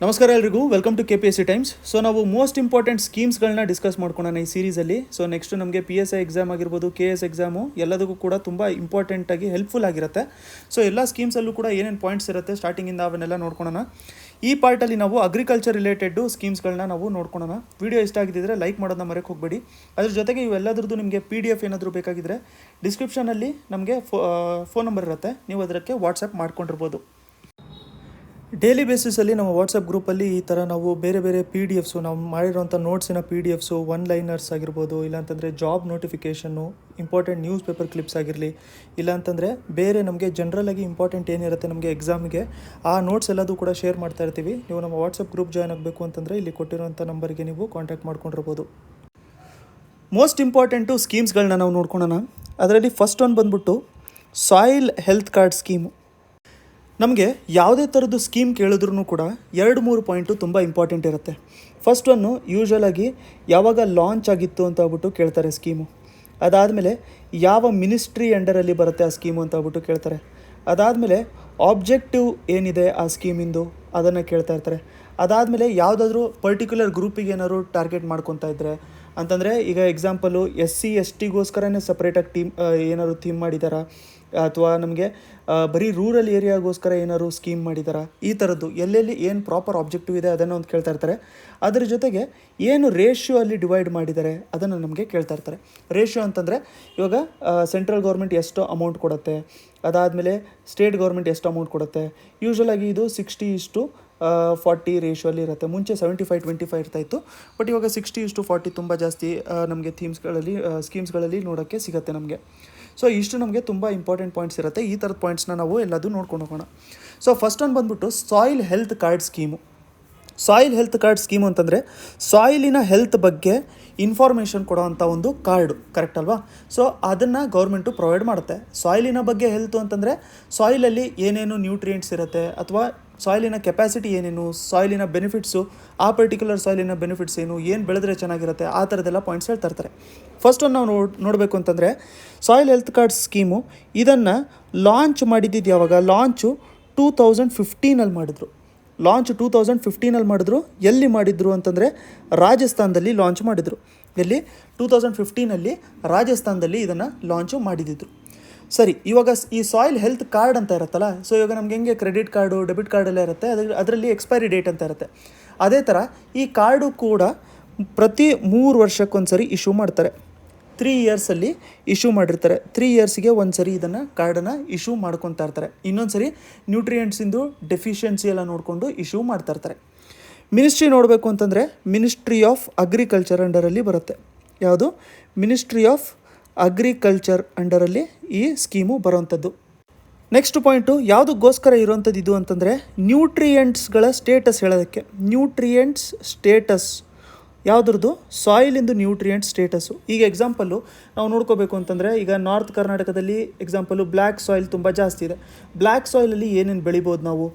ನಮಸ್ಕಾರ ಎಲ್ರಿಗೂ, welcome to KPSC times. So ನಾವು ಮೋಸ್ಟ್ ಇಂಪಾರ್ಟೆಂಟ್ ಸ್ಕೀಮ್ಸ್ಗಳನ್ನ ಡಿಸ್ಕಸ್ ಮಾಡ್ಕೊಳ್ಳೋಣ ಈ ಸೀರೀಸಲ್ಲಿ. ಸೊ ನೆಕ್ಸ್ಟ್ ನಮಗೆ PSI ಎಕ್ಸಾಮ್ ಆಗಿರ್ಬೋದು, KS ಎಕ್ಸಾಮು ಎಲ್ಲದಕ್ಕೂ ಕೂಡ ತುಂಬ ಇಂಪಾರ್ಟೆಂಟಾಗಿ ಹೆಲ್ಪ್ಫುಲ್ ಆಗಿರುತ್ತೆ. ಸೊ ಎಲ್ಲ ಸ್ಕೀಮ್ಸಲ್ಲೂ ಕೂಡ ಏನೇನು ಪಾಯಿಂಟ್ಸ್ ಇರುತ್ತೆ ಸ್ಟಾರ್ಟಿಂಗಿಂದ ಅವನ್ನೆಲ್ಲ ನೋಡ್ಕೊಳ್ಳೋಣ. ಈ ಪಾರ್ಟಲ್ಲಿ ನಾವು ಅಗ್ರಿಕಲ್ಚರ್ ರಿಲೇಟೆಡ್ ಸ್ಕೀಮ್ಸ್ಗಳನ್ನ ನಾವು ನೋಡ್ಕೊಳ್ಳೋಣ. ವಿಡಿಯೋ ಇಷ್ಟ ಆಗಿದ್ದರೆ ಲೈಕ್ ಮಾಡೋದನ್ನ ಮರೆಯೋಕೆ ಹೋಗಬೇಡಿ. ಅದ್ರ ಜೊತೆಗೆ ಇವೆಲ್ಲದ್ರದ್ದು ನಿಮಗೆ PDF ಏನಾದರೂ ಬೇಕಾಗಿದ್ದರೆ ಡಿಸ್ಕ್ರಿಪ್ಷನಲ್ಲಿ ನಮಗೆ ಫೋನ್ ನಂಬರ್ ಇರುತ್ತೆ, ನೀವು ಅದಕ್ಕೆ ವಾಟ್ಸಪ್ ಮಾಡ್ಕೊಂಡಿರ್ಬೋದು. ಡೈಲಿ ಬೇಸಿಸಲ್ಲಿ ನಮ್ಮ ವಾಟ್ಸಪ್ ಗ್ರೂಪಲ್ಲಿ ಈ ಥರ ನಾವು ಬೇರೆ ಬೇರೆ PDFs, ನಾವು ಮಾಡಿರೋಂಥ ನೋಟ್ಸಿನ PDFs, ಒನ್ ಲೈನರ್ಸ್ ಆಗಿರ್ಬೋದು, ಇಲ್ಲಾಂತಂದರೆ job notification, important news paper clips ಆಗಿರಲಿ, ಇಲ್ಲಾಂತಂದರೆ ಬೇರೆ ನಮಗೆ ಜನರಲಾಗಿ ಇಂಪಾರ್ಟೆಂಟ್ ಏನಿರುತ್ತೆ ನಮಗೆ ಎಕ್ಸಾಮಿಗೆ, ಆ ನೋಟ್ಸ್ ಎಲ್ಲದೂ ಕೂಡ ಶೇರ್ ಮಾಡ್ತಾ ಇರ್ತೀವಿ. ನೀವು ನಮ್ಮ ವಾಟ್ಸಪ್ ಗ್ರೂಪ್ ಜಾಯ್ನ್ ಆಗಬೇಕು ಅಂತಂದರೆ ಇಲ್ಲಿ ಕೊಟ್ಟಿರೋಂಥ ನಂಬರ್ಗೆ ನೀವು ಕಾಂಟ್ಯಾಕ್ಟ್ ಮಾಡ್ಕೊಂಡಿರ್ಬೋದು. ಮೋಸ್ಟ್ ಇಂಪಾರ್ಟೆಂಟು ಸ್ಕೀಮ್ಸ್ಗಳನ್ನ ನಾವು ನೋಡ್ಕೊಳ್ಳೋಣ. ಅದರಲ್ಲಿ ಫಸ್ಟ್ ಒಂದು ಬಂದ್ಬಿಟ್ಟು ಸಾಯಿಲ್ ಹೆಲ್ತ್ ಕಾರ್ಡ್ ಸ್ಕೀಮು. ನಮಗೆ ಯಾವುದೇ ಥರದ್ದು ಸ್ಕೀಮ್ ಕೇಳಿದ್ರೂ ಕೂಡ 2-3 ಪಾಯಿಂಟು ತುಂಬ ಇಂಪಾರ್ಟೆಂಟ್ ಇರುತ್ತೆ. ಫಸ್ಟ್ ಒನ್ನು ಯೂಶ್ವಲಾಗಿ ಯಾವಾಗ ಲಾಂಚ್ ಆಗಿತ್ತು ಅಂತ ಹೇಳ್ಬಿಟ್ಟು ಕೇಳ್ತಾರೆ ಸ್ಕೀಮು. ಅದಾದಮೇಲೆ ಯಾವ ಮಿನಿಸ್ಟ್ರಿ ಅಂಡರಲ್ಲಿ ಬರುತ್ತೆ ಆ ಸ್ಕೀಮು ಅಂತ ಹೇಳ್ಬಿಟ್ಟು ಕೇಳ್ತಾರೆ. ಅದಾದಮೇಲೆ ಆಬ್ಜೆಕ್ಟಿವ್ ಏನಿದೆ ಆ ಸ್ಕೀಮಿಂದು ಅದನ್ನು ಕೇಳ್ತಾ ಇರ್ತಾರೆ. ಅದಾದಮೇಲೆ ಯಾವುದಾದ್ರೂ ಪರ್ಟಿಕ್ಯುಲರ್ ಗ್ರೂಪಿಗೆ ಏನಾದ್ರು ಟಾರ್ಗೆಟ್ ಮಾಡ್ಕೊತಾ ಇದ್ದರೆ ಅಂತಂದರೆ, ಈಗ ಎಕ್ಸಾಂಪಲು SC STಗೋಸ್ಕರನೇ ಸಪ್ರೇಟಾಗಿ ಏನಾದ್ರು ಥೀಮ್ ಮಾಡಿದಾರಾ, ಅಥವಾ ನಮಗೆ ಬರೀ ರೂರಲ್ ಏರಿಯಾಗೋಸ್ಕರ ಏನಾದ್ರು ಸ್ಕೀಮ್ ಮಾಡಿದಾರಾ, ಈ ಥರದ್ದು ಎಲ್ಲೆಲ್ಲಿ ಏನು ಪ್ರಾಪರ್ ಆಬ್ಜೆಕ್ಟಿವ್ ಇದೆ ಅದನ್ನು ಒಂದು ಕೇಳ್ತಾ ಇರ್ತಾರೆ. ಅದ್ರ ಜೊತೆಗೆ ಏನು ರೇಷ್ಯೋ ಅಲ್ಲಿ ಡಿವೈಡ್ ಮಾಡಿದ್ದಾರೆ ಅದನ್ನು ನಮಗೆ ಕೇಳ್ತಾ ಇರ್ತಾರೆ. ರೇಷ್ಯೋ ಅಂತಂದರೆ ಇವಾಗ ಸೆಂಟ್ರಲ್ ಗೌರ್ಮೆಂಟ್ ಎಷ್ಟು ಅಮೌಂಟ್ ಕೊಡುತ್ತೆ, ಅದಾದಮೇಲೆ ಸ್ಟೇಟ್ ಗೌರ್ಮೆಂಟ್ ಎಷ್ಟು ಅಮೌಂಟ್ ಕೊಡುತ್ತೆ. ಯೂಶ್ವಲಾಗಿ ಇದು 60:40 ರೇಷಿಯೋಲ್ಲಿ ಇರುತ್ತೆ. ಮುಂಚೆ 75-25 ಇರ್ತಾಯಿತ್ತು, ಬಟ್ ಇವಾಗ 60:40 ತುಂಬ ಜಾಸ್ತಿ ನಮಗೆ ಸ್ಕೀಮ್ಸ್ಗಳಲ್ಲಿ ನೋಡೋಕ್ಕೆ ಸಿಗುತ್ತೆ ನಮಗೆ. ಸೊ ಇಷ್ಟು ನಮಗೆ ತುಂಬ ಇಂಪಾರ್ಟೆಂಟ್ ಪಾಯಿಂಟ್ಸ್ ಇರುತ್ತೆ. ಈ ಥರದ ಪಾಯಿಂಟ್ಸ್ನ ನಾವು ಎಲ್ಲದೂ ನೋಡ್ಕೊಂಡು ಹೋಗೋಣ. ಸೊ ಫಸ್ಟ್ ಒಂದು ಬಂದ್ಬಿಟ್ಟು soil health card scheme. Soil health card scheme ಅಂತಂದರೆ ಸಾಯಿಲಿನ ಹೆಲ್ತ್ ಬಗ್ಗೆ ಇನ್ಫಾರ್ಮೇಷನ್ ಕೊಡೋವಂಥ ಒಂದು ಕಾರ್ಡು, ಕರೆಕ್ಟ್ ಅಲ್ವಾ? ಸೊ ಅದನ್ನು ಗೌರ್ಮೆಂಟು ಪ್ರೊವೈಡ್ ಮಾಡುತ್ತೆ. ಸಾಯಿಲಿನ ಬಗ್ಗೆ ಹೆಲ್ತು ಅಂತಂದರೆ ಸಾಯಿಲಲ್ಲಿ ಏನೇನು ನ್ಯೂಟ್ರಿಯೆಂಟ್ಸ್ ಇರುತ್ತೆ, ಅಥವಾ ಸಾಯಿಲಿನ ಕೆಪಾಸಿಟಿ ಏನೇನು, ಸಾಯಿಲಿನ ಬೆನಿಫಿಟ್ಸು, ಆ ಪರ್ಟಿಕ್ಯುಲರ್ ಸಾಯಿಲಿನ ಬೆನಿಫಿಟ್ಸ್ ಏನು ಬೆಳೆದ್ರೆ ಚೆನ್ನಾಗಿರುತ್ತೆ, ಆ ಥರದ್ದೆಲ್ಲ ಪಾಯಿಂಟ್ಸ್ ಹೇಳ್ತಾ ಇರ್ತಾರೆ. ಫಸ್ಟ್ ಒಂದು ನಾವು ನೋಡಬೇಕು ಅಂತಂದರೆ ಸಾಯಿಲ್ ಹೆಲ್ತ್ ಕಾರ್ಡ್ ಸ್ಕೀಮು ಇದನ್ನು ಲಾಂಚ್ ಮಾಡಿದ್ದು ಯಾವಾಗ? ಲಾಂಚು 2015 ಮಾಡಿದ್ರು. ಲಾಂಚ್ 2015 ಮಾಡಿದ್ರು. ಎಲ್ಲಿ ಮಾಡಿದ್ರು ಅಂತಂದರೆ ರಾಜಸ್ಥಾನದಲ್ಲಿ ಲಾಂಚ್ ಮಾಡಿದರು. ಎಲ್ಲಿ? 2015 ರಾಜಸ್ಥಾನದಲ್ಲಿ ಇದನ್ನು ಲಾಂಚು ಮಾಡಿದ್ದು. ಸರಿ, ಇವಾಗ ಈ ಸಾಯಿಲ್ ಹೆಲ್ತ್ ಕಾರ್ಡ್ ಅಂತ ಇರುತ್ತಲ್ಲ, ಸೊ ಇವಾಗ ನಮ್ಗೆ ಹೆಂಗೆ ಕ್ರೆಡಿಟ್ ಕಾರ್ಡು, ಡೆಬಿಟ್ ಕಾರ್ಡ್ ಎಲ್ಲ ಇರುತ್ತೆ, ಅದರಲ್ಲಿ ಎಕ್ಸ್ಪೈರಿ ಡೇಟ್ ಅಂತ ಇರುತ್ತೆ. ಅದೇ ಥರ ಈ ಕಾರ್ಡು ಕೂಡ ಪ್ರತಿ 3 ವರ್ಷಕ್ಕೊಂದ್ಸರಿ ಇಶ್ಯೂ ಮಾಡ್ತಾರೆ. 3 ಇಯರ್ಸಲ್ಲಿ ಇಶ್ಯೂ ಮಾಡಿರ್ತಾರೆ. 3 ಇಯರ್ಸಿಗೆ ಒಂದು ಸರಿ ಇದನ್ನು ಕಾರ್ಡನ್ನು ಇಶ್ಯೂ ಮಾಡ್ಕೊತಾ ಇರ್ತಾರೆ. ಇನ್ನೊಂದು ಸರಿ ನ್ಯೂಟ್ರಿಯೆಂಟ್ಸಿಂದು ಡೆಫಿಷಿಯನ್ಸಿ ಎಲ್ಲ ನೋಡಿಕೊಂಡು ಇಶ್ಯೂ ಮಾಡ್ತಾ ಇರ್ತಾರೆ. ಮಿನಿಸ್ಟ್ರಿ ನೋಡಬೇಕು ಅಂತಂದರೆ ಮಿನಿಸ್ಟ್ರಿ ಆಫ್ ಅಗ್ರಿಕಲ್ಚರ್ ಅಂಡರಲ್ಲಿ ಬರುತ್ತೆ. ಯಾವುದು? ಮಿನಿಸ್ಟ್ರಿ ಆಫ್ ಅಗ್ರಿಕಲ್ಚರ್ ಅಂಡರಲ್ಲಿ ಈ ಸ್ಕೀಮು ಬರೋವಂಥದ್ದು. ನೆಕ್ಸ್ಟ್ ಪಾಯಿಂಟು ಯಾವುದಕ್ಕೋಸ್ಕರ ಇರೋವಂಥದ್ದು ಇದು ಅಂತಂದರೆ ನ್ಯೂಟ್ರಿಯೆಂಟ್ಸ್ಗಳ ಸ್ಟೇಟಸ್ ಹೇಳೋದಕ್ಕೆ. ನ್ಯೂಟ್ರಿಯೆಂಟ್ಸ್ ಸ್ಟೇಟಸ್ ಯಾವುದ್ರದ್ದು? ಸಾಯಿಲಿಂದು ನ್ಯೂಟ್ರಿಯೆಂಟ್ ಸ್ಟೇಟಸ್ಸು. ಈಗ ಎಕ್ಸಾಂಪಲ್ಲು ನಾವು ನೋಡ್ಕೋಬೇಕು ಅಂತಂದರೆ, ಈಗ ನಾರ್ತ್ ಕರ್ನಾಟಕದಲ್ಲಿ ಎಕ್ಸಾಂಪಲು ಬ್ಲ್ಯಾಕ್ ಸಾಯಿಲ್ ತುಂಬ ಜಾಸ್ತಿ ಇದೆ. ಬ್ಲ್ಯಾಕ್ ಸಾಯಿಲಲ್ಲಿ ಏನೇನು ಬೆಳಿಬೋದು ನಾವು,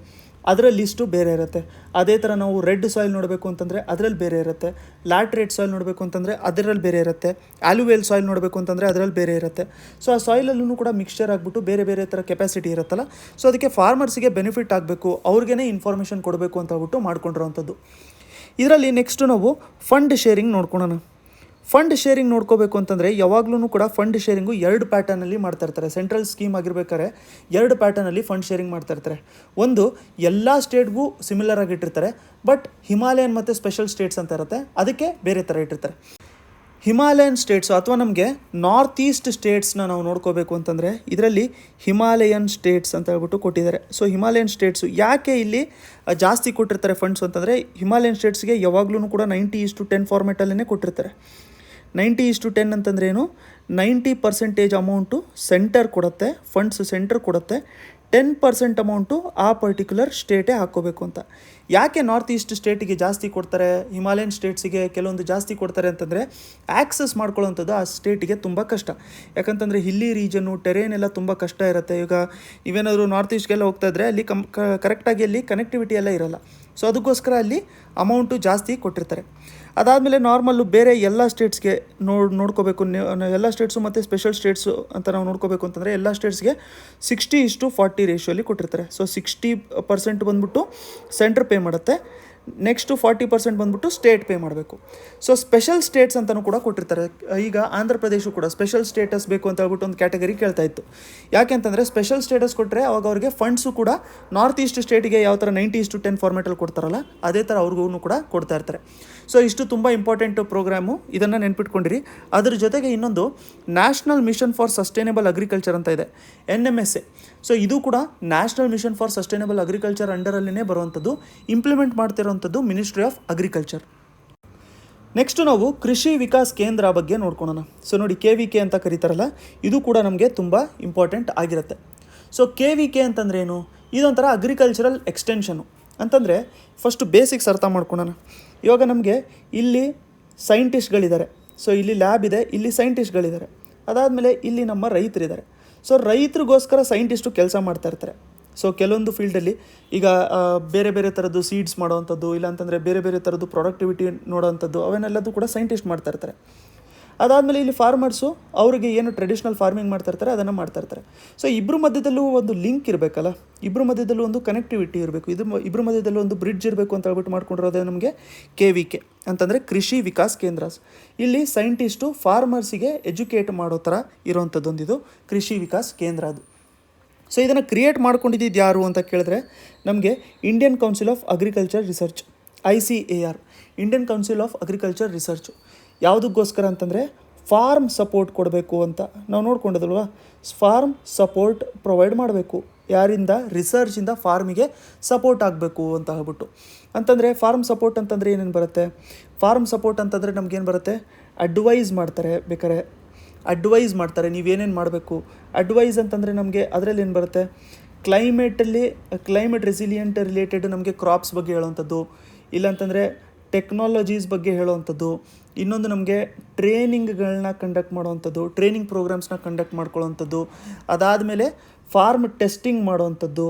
ಅದರ ಲಿಸ್ಟು ಬೇರೆ ಇರುತ್ತೆ. ಅದೇ ಥರ ನಾವು ರೆಡ್ ಸಾಯಿಲ್ ನೋಡಬೇಕು ಅಂತಂದರೆ ಅದರಲ್ಲಿ ಬೇರೆ ಇರುತ್ತೆ. ಲ್ಯಾಟ್ರೇಟ್ ಸಾಯಿಲ್ ನೋಡಬೇಕು ಅಂತಂದರೆ ಅದರಲ್ಲಿ ಬೇರೆ ಇರುತ್ತೆ. ಆಲ್ಯುವೇಲ್ ಸಾಯಿಲ್ ನೋಡಬೇಕು ಅಂತಂದರೆ ಅದರಲ್ಲಿ ಬೇರೆ ಇರುತ್ತೆ. ಸೊ ಆ ಸಾಯಿಲಲ್ಲೂ ಕೂಡ ಮಿಕ್ಸ್ಚರ್ ಆಗಿಬಿಟ್ಟು ಬೇರೆ ಬೇರೆ ಥರ ಕೆಪಾಸಿಟಿ ಇರುತ್ತಲ್ಲ. ಸೊ ಅದಕ್ಕೆ ಫಾರ್ಮರ್ಸಿಗೆ ಬೆನಿಫಿಟ್ ಆಗಬೇಕು, ಅವ್ರಿಗೇ ಇನ್ಫಾರ್ಮೇಷನ್ ಕೊಡಬೇಕು ಅಂತ ಹೇಳ್ಬಿಟ್ಟು ಮಾಡ್ಕೊಂಡಿರೋವಂಥದ್ದು. ಇದರಲ್ಲಿ ನೆಕ್ಸ್ಟು ನಾವು ಫಂಡ್ ಶೇರಿಂಗ್ ನೋಡ್ಕೊಳ್ಳೋಣ. ಫಂಡ್ ಶೇರಿಂಗ್ ನೋಡ್ಕೋಬೇಕು ಅಂತಂದರೆ ಯಾವಾಗಲೂ ಕೂಡ ಫಂಡ್ ಶೇರಿಂಗು 2 ಪ್ಯಾಟರ್ನಲ್ಲಿ ಮಾಡ್ತಾ ಇರ್ತಾರೆ. ಸೆಂಟ್ರಲ್ ಸ್ಕೀಮ್ ಆಗಿರ್ಬೇಕಾದ್ರೆ 2 ಪ್ಯಾಟರ್ನಲ್ಲಿ ಫಂಡ್ ಶೇರಿಂಗ್ ಮಾಡ್ತಾ ಇರ್ತಾರೆ. ಒಂದು ಎಲ್ಲ ಸ್ಟೇಟ್ಗೂ ಸಿಮಿಲರ್ ಆಗಿ ಇಟ್ಟಿರ್ತಾರೆ, ಬಟ್ ಹಿಮಾಲಯನ್ ಮತ್ತು ಸ್ಪೆಷಲ್ ಸ್ಟೇಟ್ಸ್ ಅಂತ ಇರುತ್ತೆ, ಅದಕ್ಕೆ ಬೇರೆ ಥರ ಇಟ್ಟಿರ್ತಾರೆ. ಹಿಮಾಲಯನ್ ಸ್ಟೇಟ್ಸು ಅಥವಾ ನಮಗೆ ನಾರ್ತ್ ಈಸ್ಟ್ ಸ್ಟೇಟ್ಸ್ನ ನಾವು ನೋಡ್ಕೋಬೇಕು ಅಂತಂದರೆ ಇದರಲ್ಲಿ ಹಿಮಾಲಯನ್ ಸ್ಟೇಟ್ಸ್ ಅಂತ ಹೇಳ್ಬಿಟ್ಟು ಕೊಟ್ಟಿದ್ದಾರೆ. ಸೊ ಹಿಮಾಲಯನ್ ಸ್ಟೇಟ್ಸು ಯಾಕೆ ಇಲ್ಲಿ ಜಾಸ್ತಿ ಕೊಟ್ಟಿರ್ತಾರೆ ಫಂಡ್ಸ್ ಅಂತಂದರೆ, ಹಿಮಾಲಯನ್ ಸ್ಟೇಟ್ಸ್ಗೆ ಯಾವಾಗಲೂ ಕೂಡ 90:10 ಫಾರ್ಮೆಟಲ್ಲೇ ಕೊಟ್ಟಿರ್ತಾರೆ. 90:10 ಅಂತಂದ್ರೆ ಏನು? 90% ಅಮೌಂಟು ಸೆಂಟರ್ ಕೊಡುತ್ತೆ, ಫಂಡ್ಸ್ ಸೆಂಟರ್ ಕೊಡುತ್ತೆ, 10% ಅಮೌಂಟು ಆ ಪರ್ಟಿಕ್ಯುಲರ್ ಸ್ಟೇಟೇ ಹಾಕ್ಕೋಬೇಕು ಅಂತ. ಯಾಕೆ ನಾರ್ತ್ ಈಸ್ಟ್ ಸ್ಟೇಟಿಗೆ ಜಾಸ್ತಿ ಕೊಡ್ತಾರೆ, ಹಿಮಾಲಯನ್ ಸ್ಟೇಟ್ಸಿಗೆ ಕೆಲವೊಂದು ಜಾಸ್ತಿ ಕೊಡ್ತಾರೆ ಅಂತಂದರೆ, ಆ್ಯಕ್ಸಸ್ ಮಾಡ್ಕೊಳ್ಳೋವಂಥದ್ದು ಆ ಸ್ಟೇಟಿಗೆ ತುಂಬ ಕಷ್ಟ. ಯಾಕಂತಂದರೆ ಹಿಲ್ಲಿ ರೀಜನ್ನು, ಟೆರೇನ್ ಎಲ್ಲ ತುಂಬ ಕಷ್ಟ ಇರುತ್ತೆ. ಈಗ ಇವೇನಾದರೂ ನಾರ್ತ್ ಈಸ್ಟ್ಗೆಲ್ಲ ಹೋಗ್ತಾ ಇದ್ದರೆ ಅಲ್ಲಿ ಕರೆಕ್ಟಾಗಿ ಅಲ್ಲಿ ಕನೆಕ್ಟಿವಿಟಿ ಎಲ್ಲ ಇರೋಲ್ಲ. ಸೊ ಅದಕ್ಕೋಸ್ಕರ ಅಲ್ಲಿ ಅಮೌಂಟು ಜಾಸ್ತಿ ಕೊಟ್ಟಿರ್ತಾರೆ. ಅದಾದಮೇಲೆ ನಾರ್ಮಲ್ಲು ಬೇರೆ ಎಲ್ಲ ಸ್ಟೇಟ್ಸ್ಗೆ ನೋಡ್ಕೋಬೇಕು, ಎಲ್ಲ ಸ್ಟೇಟ್ಸು ಮತ್ತು ಸ್ಪೆಷಲ್ ಸ್ಟೇಟ್ಸು ಅಂತ ನಾವು ನೋಡ್ಕೋಬೇಕು ಅಂತಂದರೆ ಎಲ್ಲ ಸ್ಟೇಟ್ಸ್ಗೆ 60:40 ರೇಷಿಯೋಲಿ ಕೊಟ್ಟಿರ್ತಾರೆ. ಸೊ 60% ಬಂದ್ಬಿಟ್ಟು ಸೆಂಟ್ರ್ ಪೇ ಮಾಡುತ್ತೆ, ನೆಕ್ಸ್ಟು 40% ಬಂದ್ಬಿಟ್ಟು ಸ್ಟೇಟ್ ಪೇ ಮಾಡಬೇಕು. ಸೊ ಸ್ಪೆಷಲ್ ಸ್ಟೇಟ್ಸ್ ಅಂತಲೂ ಕೂಡ ಕೊಟ್ಟಿರ್ತಾರೆ. ಈಗ ಆಂಧ್ರ ಪ್ರದೇಶ ಕೂಡ ಸ್ಪೆಷಲ್ ಸ್ಟೇಟಸ್ ಬೇಕು ಅಂತ ಹೇಳ್ಬಿಟ್ಟು ಒಂದು ಕ್ಯಾಟಗರಿ ಕೇಳ್ತಾ ಇತ್ತು. ಯಾಕೆ ಅಂತಂದರೆ ಸ್ಪೆಷಲ್ ಸ್ಟೇಟಸ್ ಕೊಟ್ಟರೆ ಅವಾಗ ಅವ್ರಿಗೆ ಫಂಡ್ಸು ಕೂಡ ನಾರ್ತ್ ಈಸ್ಟ್ ಸ್ಟೇಟಿಗೆ ಯಾವ ಥರ 90:10 ಫಾರ್ಮೆಟಲ್ಲಿ ಕೊಡ್ತಾರಲ್ಲ ಅದೇ ಥರ ಅವ್ರಿಗೂ ಕೂಡ ಕೊಡ್ತಾ ಇರ್ತಾರೆ. ಸೊ ಇಷ್ಟು ತುಂಬ ಇಂಪಾರ್ಟೆಂಟ್ ಪ್ರೋಗ್ರಾಮು, ಇದನ್ನು ನೆನ್ಪಿಟ್ಕೊಂಡಿರಿ. ಅದ್ರ ಜೊತೆಗೆ ಇನ್ನೊಂದು national mission for sustainable agriculture ಅಂತ ಇದೆ, NMSA. ಸೊ ಇದು ಕೂಡ national mission for sustainable agriculture ಅಂಡರಲ್ಲೇ ಬರುವಂಥದ್ದು, ಇಂಪ್ಲಿಮೆಂಟ್ ಮಾಡ್ತಿರೋವಂಥದ್ದು ಮಿನಿಸ್ಟ್ರಿ ಆಫ್ ಅಗ್ರಿಕಲ್ಚರ್. ನೆಕ್ಸ್ಟು ನಾವು ಕೃಷಿ ವಿಕಾಸ್ ಕೇಂದ್ರ ಬಗ್ಗೆ ನೋಡ್ಕೊಳ್ಳೋಣ. ಸೊ ನೋಡಿ, KVK ಅಂತ ಕರೀತಾರಲ್ಲ, ಇದು ಕೂಡ ನಮಗೆ ತುಂಬ ಇಂಪಾರ್ಟೆಂಟ್ ಆಗಿರುತ್ತೆ. ಸೊ KVK ಅಂತಂದ್ರೆ ಏನು? ಇದೊಂಥರ ಅಗ್ರಿಕಲ್ಚರಲ್ ಎಕ್ಸ್ಟೆನ್ಷನು. ಅಂತಂದರೆ ಫಸ್ಟು ಬೇಸಿಕ್ಸ್ ಅರ್ಥ ಮಾಡ್ಕೊಳ್ಳೋಣ. ಇವಾಗ ನಮಗೆ ಇಲ್ಲಿ ಸೈಂಟಿಸ್ಟ್ಗಳಿದ್ದಾರೆ. ಸೊ ಇಲ್ಲಿ ಲ್ಯಾಬ್ ಇದೆ, ಇಲ್ಲಿ ಸೈಂಟಿಸ್ಟ್ಗಳಿದ್ದಾರೆ. ಅದಾದಮೇಲೆ ಇಲ್ಲಿ ನಮ್ಮ ರೈತರಿದ್ದಾರೆ. ಸೊ ರೈತರಿಗೋಸ್ಕರ ಸೈಂಟಿಸ್ಟು ಕೆಲಸ ಮಾಡ್ತಾ ಇರ್ತಾರೆ. ಸೊ ಕೆಲವೊಂದು ಫೀಲ್ಡಲ್ಲಿ ಈಗ ಬೇರೆ ಬೇರೆ ಥರದ್ದು ಸೀಡ್ಸ್ ಮಾಡೋವಂಥದ್ದು, ಇಲ್ಲಾಂತಂದರೆ ಬೇರೆ ಬೇರೆ ಥರದ್ದು ಪ್ರೊಡಕ್ಟಿವಿಟಿ ನೋಡೋವಂಥದ್ದು, ಅವನ್ನೆಲ್ಲದೂ ಕೂಡ ಸೈಂಟಿಸ್ಟ್ ಮಾಡ್ತಾ ಇರ್ತಾರೆ. ಅದಾದಮೇಲೆ ಇಲ್ಲಿ ಫಾರ್ಮರ್ಸು ಅವರಿಗೆ ಏನು ಟ್ರೆಡಿಷ್ನಲ್ ಫಾರ್ಮಿಂಗ್ ಮಾಡ್ತಾ ಇರ್ತಾರೆ ಅದನ್ನು ಮಾಡ್ತಾ ಇರ್ತಾರೆ. ಸೊ ಇಬ್ಬರ ಮಧ್ಯದಲ್ಲೂ ಒಂದು ಲಿಂಕ್ ಇರಬೇಕಲ್ಲ, ಇಬ್ಬರ ಮಧ್ಯದಲ್ಲೂ ಒಂದು ಕನೆಕ್ಟಿವಿಟಿ ಇರಬೇಕು, ಇಬ್ಬರ ಮಧ್ಯದಲ್ಲೂ ಒಂದು ಬ್ರಿಡ್ಜ್ ಇರಬೇಕು ಅಂತ ಹೇಳ್ಬಿಟ್ಟು ಮಾಡ್ಕೊಂಡಿರೋದೇ ನಮಗೆ KVK ಅಂತಂದರೆ ಕೃಷಿ ವಿಕಾಸ್ ಕೇಂದ್ರಾಸ್. ಇಲ್ಲಿ ಸೈಂಟಿಸ್ಟು ಫಾರ್ಮರ್ಸಿಗೆ ಎಜುಕೇಟ್ ಮಾಡೋ ಥರ ಇರೋವಂಥದ್ದೊಂದಿದು ಕೃಷಿ ವಿಕಾಸ್ ಕೇಂದ್ರ ಅದು. ಸೊ ಇದನ್ನು ಕ್ರಿಯೇಟ್ ಮಾಡ್ಕೊಂಡಿದ್ದು ಯಾರು ಅಂತ ಕೇಳಿದ್ರೆ ನಮಗೆ Indian council of agriculture research, ICAR, Indian council of agriculture research. ಯಾವುದಕ್ಕೋಸ್ಕರ ಅಂತಂದರೆ ಫಾರ್ಮ್ ಸಪೋರ್ಟ್ ಕೊಡಬೇಕು ಅಂತ ನಾವು ನೋಡ್ಕೊಂಡಿದ್ದಲ್ವ. ಫಾರ್ಮ್ ಸಪೋರ್ಟ್ ಪ್ರೊವೈಡ್ ಮಾಡಬೇಕು. ಯಾರಿಂದ? ರಿಸರ್ಚಿಂದ ಫಾರ್ಮಿಗೆ ಸಪೋರ್ಟ್ ಆಗಬೇಕು ಅಂತ ಹೇಳ್ಬಿಟ್ಟು. ಅಂತಂದರೆ ಫಾರ್ಮ್ ಸಪೋರ್ಟ್ ಅಂತಂದರೆ ಏನೇನು ಬರುತ್ತೆ? ಫಾರ್ಮ್ ಸಪೋರ್ಟ್ ಅಂತಂದರೆ ನಮಗೇನು ಬರುತ್ತೆ? ಅಡ್ವೈಸ್ ಮಾಡ್ತಾರೆ, ಬೇಕಾರೆ ಅಡ್ವೈಸ್ ಮಾಡ್ತಾರೆ ನೀವೇನೇನು ಮಾಡಬೇಕು. ಅಡ್ವೈಸ್ ಅಂತಂದರೆ ನಮಗೆ ಅದರಲ್ಲಿ ಏನು ಬರುತ್ತೆ? ಕ್ಲೈಮೇಟ್ ರೆಸಿಲಿಯಂಟ್ ರಿಲೇಟೆಡ್ ನಮಗೆ ಕ್ರಾಪ್ಸ್ ಬಗ್ಗೆ ಹೇಳೋವಂಥದ್ದು, ಇಲ್ಲಾಂತಂದರೆ ಟೆಕ್ನಾಲಜೀಸ್ ಬಗ್ಗೆ ಹೇಳೋವಂಥದ್ದು, ಇನ್ನೊಂದು ನಮಗೆ ಟ್ರೈನಿಂಗ್ಗಳನ್ನ ಕಂಡಕ್ಟ್ ಮಾಡೋವಂಥದ್ದು, ಟ್ರೈನಿಂಗ್ ಪ್ರೋಗ್ರಾಮ್ಸ್ನ ಕಂಡಕ್ಟ್ ಮಾಡ್ಕೊಳ್ಳೋವಂಥದ್ದು, ಅದಾದಮೇಲೆ ಫಾರ್ಮ್ ಟೆಸ್ಟಿಂಗ್ ಮಾಡೋವಂಥದ್ದು,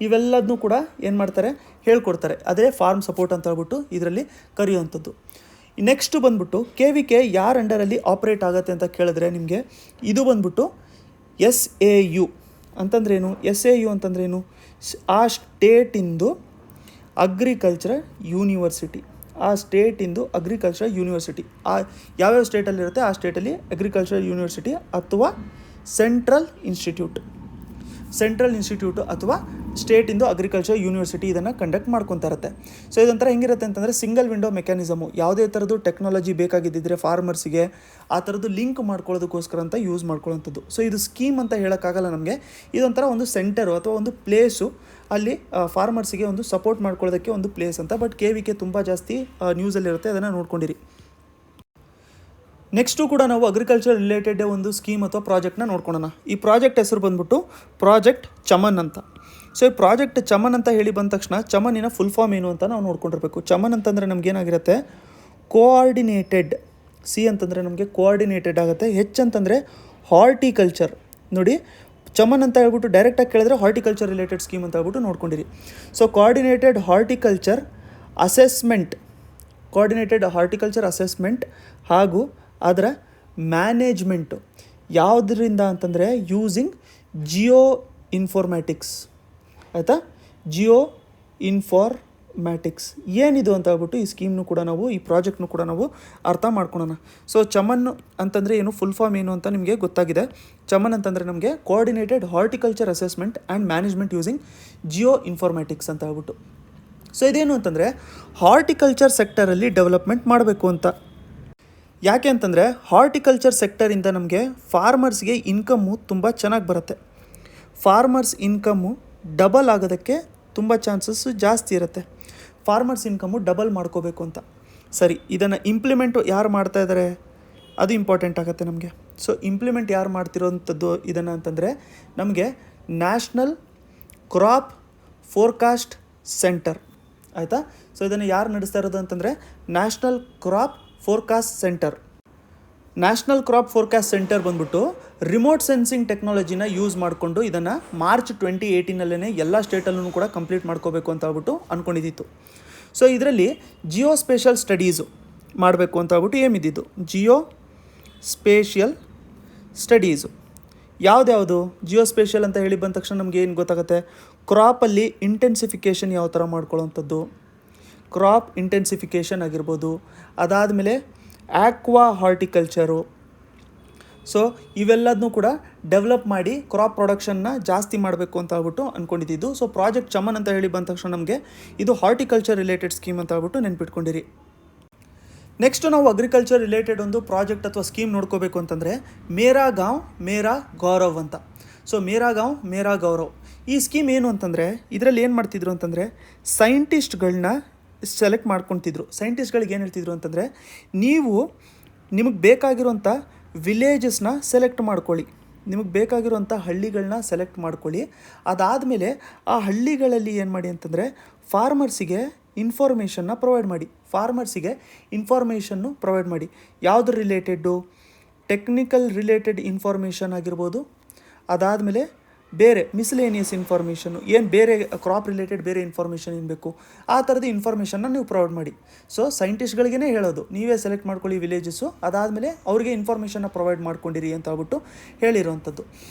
ಇವೆಲ್ಲದನ್ನೂ ಕೂಡ ಏನು ಮಾಡ್ತಾರೆ? ಹೇಳ್ಕೊಡ್ತಾರೆ. ಅದೇ ಫಾರ್ಮ್ ಸಪೋರ್ಟ್ ಅಂತ ಹೇಳ್ಬಿಟ್ಟು ಇದರಲ್ಲಿ ಕರೆಯುವಂಥದ್ದು. ನೆಕ್ಸ್ಟು ಬಂದ್ಬಿಟ್ಟು KVK ಯಾರ ಅಂಡರಲ್ಲಿ ಆಪ್ರೇಟ್ ಆಗುತ್ತೆ ಅಂತ ಕೇಳಿದ್ರೆ ನಿಮಗೆ ಇದು ಬಂದ್ಬಿಟ್ಟು SAU ಅಂತಂದ್ರೇನು? SAU ಅಂತಂದ್ರೇನು? ಆ ಸ್ಟೇಟಿಂದು ಅಗ್ರಿಕಲ್ಚರಲ್ ಯೂನಿವರ್ಸಿಟಿ. ಆ ಸ್ಟೇಟಿಂದು ಅಗ್ರಿಕಲ್ಚರಲ್ ಯೂನಿವರ್ಸಿಟಿ ಯಾವ್ಯಾವ ಸ್ಟೇಟಲ್ಲಿರುತ್ತೆ ಆ ಸ್ಟೇಟಲ್ಲಿ ಅಗ್ರಿಕಲ್ಚರಲ್ ಯೂನಿವರ್ಸಿಟಿ ಅಥವಾ ಸೆಂಟ್ರಲ್ ಇನ್ಸ್ಟಿಟ್ಯೂಟು ಅಥವಾ ಸ್ಟೇಟಿಂದು ಅಗ್ರಿಕಲ್ಚರ್ ಯೂನಿವರ್ಸಿಟಿ ಇದನ್ನು ಕಂಡಕ್ಟ್ ಮಾಡ್ಕೊತಾ ಇರುತ್ತೆ. ಸೊ ಇದೊಂಥರ ಹೆಂಗಿರುತ್ತೆ ಅಂತಂದರೆ ಸಿಂಗಲ್ ವಿಂಡೋ ಮೆಕ್ಯಾನಿಸಮು. ಯಾವುದೇ ಥರದ್ದು ಟೆಕ್ನಾಲಜಿ ಬೇಕಾಗಿದ್ದಿದ್ರೆ ಫಾರ್ಮರ್ಸಿಗೆ ಆ ಥರದ್ದು ಲಿಂಕ್ ಮಾಡ್ಕೊಳ್ಳೋದಕ್ಕೋಸ್ಕರ ಅಂತ ಯೂಸ್ ಮಾಡ್ಕೊಳ್ಳೋಂಥದ್ದು. ಸೊ ಇದು ಸ್ಕೀಮ್ ಅಂತ ಹೇಳೋಕ್ಕಾಗಲ್ಲ ನಮಗೆ. ಇದೊಂಥರ ಒಂದು ಸೆಂಟರು ಅಥವಾ ಒಂದು ಪ್ಲೇಸು, ಅಲ್ಲಿ ಫಾರ್ಮರ್ಸಿಗೆ ಒಂದು ಸಪೋರ್ಟ್ ಮಾಡ್ಕೊಳ್ಳೋದಕ್ಕೆ ಒಂದು ಪ್ಲೇಸ್ ಅಂತ. ಬಟ್ KVK ತುಂಬ ಜಾಸ್ತಿ ನ್ಯೂಸಲ್ಲಿರುತ್ತೆ, ಅದನ್ನು ನೋಡ್ಕೊಂಡಿರಿ. ನೆಕ್ಸ್ಟು ಕೂಡ ನಾವು ಅಗ್ರಿಕಲ್ಚರ್ ರಿಲೇಟೆಡ್ ಒಂದು ಸ್ಕೀಮ್ ಅಥವಾ ಪ್ರಾಜೆಕ್ಟ್ನ ನೋಡ್ಕೊಳ್ಳೋಣ. ಈ ಪ್ರಾಜೆಕ್ಟ್ ಹೆಸರು ಬಂದ್ಬಿಟ್ಟು ಪ್ರಾಜೆಕ್ಟ್ ಚಮನ್ ಅಂತ. ಸೊ ಈ ಪ್ರಾಜೆಕ್ಟ್ ಚಮನ್ ಅಂತ ಹೇಳಿ ಬಂದ ತಕ್ಷಣ ಚಮನಿನ ಫುಲ್ ಫಾರ್ಮ್ ಏನು ಅಂತ ನಾವು ನೋಡ್ಕೊಂಡಿರ್ಬೇಕು. ಚಮನ್ ಅಂತಂದರೆ ನಮಗೇನಾಗಿರುತ್ತೆ? ಕೋಆರ್ಡಿನೇಟೆಡ್. C ಅಂತಂದರೆ ನಮಗೆ ಕೋಆರ್ಡಿನೇಟೆಡ್ ಆಗುತ್ತೆ. H ಅಂತಂದರೆ ಹಾರ್ಟಿಕಲ್ಚರ್. ನೋಡಿ, ಚಮನ್ ಅಂತ ಹೇಳ್ಬಿಟ್ಟು ಡೈರೆಕ್ಟಾಗಿ ಕೇಳಿದ್ರೆ ಹಾರ್ಟಿಕಲ್ಚರ್ ರಿಲೇಟೆಡ್ ಸ್ಕೀಮ್ ಅಂತ ಹೇಳ್ಬಿಟ್ಟು ನೋಡ್ಕೊಂಡಿರಿ. ಸೊ ಕೋಆರ್ಡಿನೇಟೆಡ್ ಹಾರ್ಟಿಕಲ್ಚರ್ ಅಸೆಸ್ಮೆಂಟ್ ಹಾಗೂ ಅದರ ಮ್ಯಾನೇಜ್ಮೆಂಟು ಯಾವುದರಿಂದ ಅಂತಂದರೆ ಯೂಸಿಂಗ್ ಜಿಯೋ ಇನ್ಫಾರ್ಮ್ಯಾಟಿಕ್ಸ್. ಆಯಿತಾ? ಜಿಯೋ ಇನ್ಫಾರ್ಮ್ಯಾಟಿಕ್ಸ್ ಏನಿದು ಅಂತ ಹೇಳ್ಬಿಟ್ಟು ಈ ಸ್ಕೀಮ್ನು ಕೂಡ ನಾವು, ಈ ಪ್ರಾಜೆಕ್ಟ್ನು ಕೂಡ ನಾವು ಅರ್ಥ ಮಾಡ್ಕೊಳ್ಳೋಣ. ಸೊ ಚಮನ್ ಅಂತಂದರೆ ಏನು, ಫುಲ್ ಫಾರ್ಮ್ ಏನು ಅಂತ ನಿಮಗೆ ಗೊತ್ತಾಗಿದೆ. ಚಮನ್ ಅಂತಂದರೆ ನಮಗೆ coordinated horticulture assessment and management using Jio informatics ಅಂತ ಹೇಳ್ಬಿಟ್ಟು. ಸೊ ಇದೇನು ಅಂತಂದರೆ ಹಾರ್ಟಿಕಲ್ಚರ್ ಸೆಕ್ಟರಲ್ಲಿ ಡೆವಲಪ್ಮೆಂಟ್ ಮಾಡಬೇಕು ಅಂತ. ಯಾಕೆ ಅಂತಂದರೆ ಹಾರ್ಟಿಕಲ್ಚರ್ ಸೆಕ್ಟರಿಂದ ನಮಗೆ ಫಾರ್ಮರ್ಸ್ಗೆ ಇನ್ಕಮ್ಮು ತುಂಬ ಚೆನ್ನಾಗಿ ಬರುತ್ತೆ. ಫಾರ್ಮರ್ಸ್ ಇನ್ಕಮ್ಮು ಡಬಲ್ ಆಗೋದಕ್ಕೆ ತುಂಬ ಚಾನ್ಸಸ್ ಜಾಸ್ತಿ ಇರುತ್ತೆ. ಫಾರ್ಮರ್ಸ್ ಇನ್ಕಮ್ಮು ಡಬಲ್ ಮಾಡ್ಕೋಬೇಕು ಅಂತ. ಸರಿ, ಇದನ್ನು ಇಂಪ್ಲಿಮೆಂಟು ಯಾರು ಮಾಡ್ತಾ ಇದ್ದಾರೆ ಅದು ಇಂಪಾರ್ಟೆಂಟ್ ಆಗುತ್ತೆ ನಮಗೆ. ಸೊ ಇಂಪ್ಲಿಮೆಂಟ್ ಯಾರು ಮಾಡ್ತಿರೋವಂಥದ್ದು ಇದನ್ನು ಅಂತಂದರೆ ನಮಗೆ ನ್ಯಾಷನಲ್ ಕ್ರಾಪ್ ಫೋರ್ಕಾಸ್ಟ್ ಸೆಂಟರ್. ಆಯಿತಾ? ಸೊ ಇದನ್ನು ಯಾರು ನಡೆಸ್ತಾ ಇರೋದು ಅಂತಂದರೆ national crop forecast centre. National crop forecast centre ಬಂದ್ಬಿಟ್ಟು ರಿಮೋಟ್ ಸೆನ್ಸಿಂಗ್ ಟೆಕ್ನಾಲಜಿನ ಯೂಸ್ ಮಾಡಿಕೊಂಡು ಇದನ್ನು ಮಾರ್ಚ್ 2018 ಎಲ್ಲ ಸ್ಟೇಟಲ್ಲೂ ಕೂಡ ಕಂಪ್ಲೀಟ್ ಮಾಡ್ಕೋಬೇಕು ಅಂತ ಹೇಳ್ಬಿಟ್ಟು ಅಂದ್ಕೊಂಡಿದ್ದಿತ್ತು. ಸೊ ಇದರಲ್ಲಿ ಜಿಯೋ ಸ್ಪೇಷಿಯಲ್ ಸ್ಟಡೀಸು ಮಾಡಬೇಕು ಅಂತ ಹೇಳ್ಬಿಟ್ಟು ಏಮಿದ್ದಿದ್ದು. ಜಿಯೋ ಸ್ಪೇಷಿಯಲ್ ಸ್ಟಡೀಸು ಯಾವುದ್ಯಾವುದು? ಜಿಯೋ ಸ್ಪೇಷಿಯಲ್ ಅಂತ ಹೇಳಿ ಬಂದ ತಕ್ಷಣ ನಮಗೆ ಏನು ಗೊತ್ತಾಗುತ್ತೆ? ಕ್ರಾಪಲ್ಲಿ ಇಂಟೆನ್ಸಿಫಿಕೇಷನ್ ಯಾವ ಥರ ಮಾಡ್ಕೊಳ್ಳೋವಂಥದ್ದು, ಕ್ರಾಪ್ ಇಂಟೆನ್ಸಿಫಿಕೇಷನ್ ಆಗಿರ್ಬೋದು, ಅದಾದಮೇಲೆ ಆಕ್ವಾ ಹಾರ್ಟಿಕಲ್ಚರು. ಸೊ ಇವೆಲ್ಲದನ್ನೂ ಕೂಡ ಡೆವಲಪ್ ಮಾಡಿ ಕ್ರಾಪ್ ಪ್ರೊಡಕ್ಷನ್ನ ಜಾಸ್ತಿ ಮಾಡಬೇಕು ಅಂತ ಹೇಳ್ಬಿಟ್ಟು ಅಂದ್ಕೊಂಡಿದ್ದು. ಸೊ ಪ್ರಾಜೆಕ್ಟ್ ಚಮನ್ ಅಂತ ಹೇಳಿ ಬಂದ ತಕ್ಷಣ ನಮಗೆ ಇದು ಹಾರ್ಟಿಕಲ್ಚರ್ ರಿಲೇಟೆಡ್ ಸ್ಕೀಮ್ ಅಂತ ಹೇಳ್ಬಿಟ್ಟು ನೆನ್ಪಿಟ್ಕೊಂಡಿರಿ. ನೆಕ್ಸ್ಟ್ ನಾವು ಅಗ್ರಿಕಲ್ಚರ್ ರಿಲೇಟೆಡ್ ಒಂದು ಪ್ರಾಜೆಕ್ಟ್ ಅಥವಾ ಸ್ಕೀಮ್ ನೋಡ್ಕೋಬೇಕು ಅಂತಂದರೆ ಮೇರಾ ಗಾಂವ್ ಮೇರಾ ಗೌರವ್ ಅಂತ. ಸೊ ಮೇರಾ ಗಾಂವ್ ಮೇರಾ ಗೌರವ್ ಈ ಸ್ಕೀಮ್ ಏನು ಅಂತಂದರೆ ಇದರಲ್ಲಿ ಏನು ಮಾಡ್ತಿದ್ರು ಅಂತಂದರೆ ಸೈಂಟಿಸ್ಟ್ಗಳನ್ನ ಸೆಲೆಕ್ಟ್ ಮಾಡ್ಕೊತಿದ್ರು. ಸೈಂಟಿಸ್ಟ್ಗಳಿಗೆ ಏನು ಹೇಳ್ತಿದ್ರು ಅಂತಂದರೆ ನಿಮಗೆ ಬೇಕಾಗಿರುವಂಥ ವಿಲೇಜಸ್ನ ಸೆಲೆಕ್ಟ್ ಮಾಡ್ಕೊಳ್ಳಿ, ನಿಮಗೆ ಬೇಕಾಗಿರುವಂಥ ಹಳ್ಳಿಗಳನ್ನ ಸೆಲೆಕ್ಟ್ ಮಾಡ್ಕೊಳ್ಳಿ. ಅದಾದಮೇಲೆ ಆ ಹಳ್ಳಿಗಳಲ್ಲಿ ಏನು ಮಾಡಿ ಅಂತಂದರೆ ಫಾರ್ಮರ್ಸಿಗೆ ಇನ್ಫಾರ್ಮೇಷನ್ನ ಪ್ರೊವೈಡ್ ಮಾಡಿ. ಯಾವುದ್ರ ರಿಲೇಟೆಡ್ಡು, ಟೆಕ್ನಿಕಲ್ ರಿಲೇಟೆಡ್ ಇನ್ಫಾರ್ಮೇಷನ್ ಆಗಿರ್ಬೋದು, ಅದಾದಮೇಲೆ ಬೇರೆ ಮಿಸ್ಲೇನಿಯಸ್ ಇನ್ಫಾರ್ಮೇಷನ್ನು ಏನು ಬೇರೆ ಕ್ರಾಪ್ ರಿಲೇಟೆಡ್ ಬೇರೆ ಇನ್ಫಾರ್ಮೇಷನ್ ಏನು ಬೇಕು ಆ ಥರದ ಇನ್ಫಾರ್ಮೇಷನ್ನ ನೀವು ಪ್ರೊವೈಡ್ ಮಾಡಿ. ಸೊ ಸೈಂಟಿಸ್ಟ್ಗಳಿಗೇ ಹೇಳೋದು, ನೀವೇ ಸೆಲೆಕ್ಟ್ ಮಾಡ್ಕೊಳ್ಳಿ ವಿಲೇಜಸ್ಸು, ಅದಾದಮೇಲೆ ಅವರಿಗೆ ಇನ್ಫಾರ್ಮೇಷನ್ನ ಪ್ರೊವೈಡ್ ಮಾಡ್ಕೊಂಡಿರಿ ಅಂತ ಹೇಳ್ಬಿಟ್ಟು ಹೇಳಿರೋವಂಥದ್ದು.